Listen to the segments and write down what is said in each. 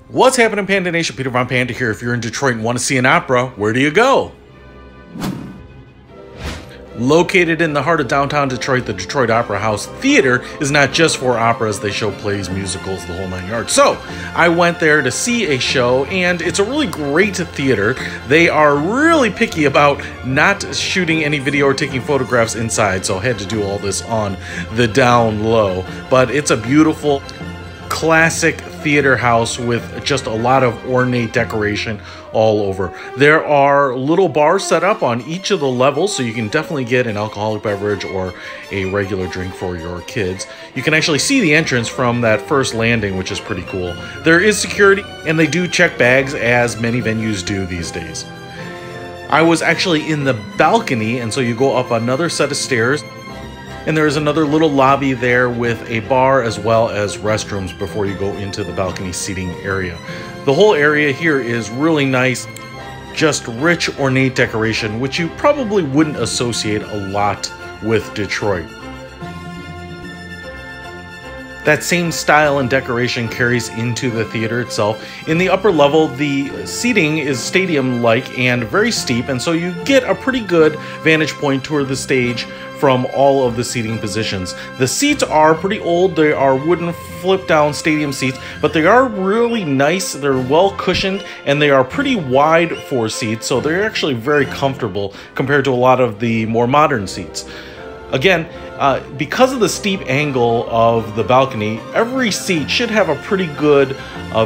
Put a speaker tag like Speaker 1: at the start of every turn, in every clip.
Speaker 1: What's happening, Panda Nation? Peter Von Panda here. If you're in Detroit and want to see an opera, where do you go? Located in the heart of downtown Detroit, the Detroit Opera House Theater is not just for operas. They show plays, musicals, the whole nine yards. So I went there to see a show, and it's a really great theater. They are really picky about not shooting any video or taking photographs inside, so I had to do all this on the down low. But it's a beautiful, classic theater house with just a lot of ornate decoration all over. There are little bars set up on each of the levels, so you can definitely get an alcoholic beverage or a regular drink for your kids. You can actually see the entrance from that first landing, which is pretty cool. There is security, and they do check bags, as many venues do these days. I was actually in the balcony, and so you go up another set of stairs, and there's another little lobby there with a bar as well as restrooms before you go into the balcony seating area. The whole area here is really nice, just rich ornate decoration, which you probably wouldn't associate a lot with Detroit. That same style and decoration carries into the theater itself. In the upper level, the seating is stadium-like and very steep, and so you get a pretty good vantage point toward the stage from all of the seating positions. The seats are pretty old. They are wooden flip-down stadium seats, but they are really nice. They're well cushioned, and they are pretty wide for seats, so they're actually very comfortable compared to a lot of the more modern seats. Again, because of the steep angle of the balcony, every seat should have a pretty good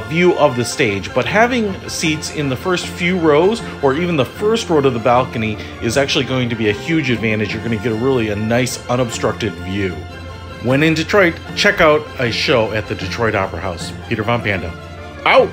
Speaker 1: view of the stage, but having seats in the first few rows or even the first row to the balcony is actually going to be a huge advantage. You're going to get a nice unobstructed view. When in Detroit, check out a show at the Detroit Opera House. Peter Von Panda, out!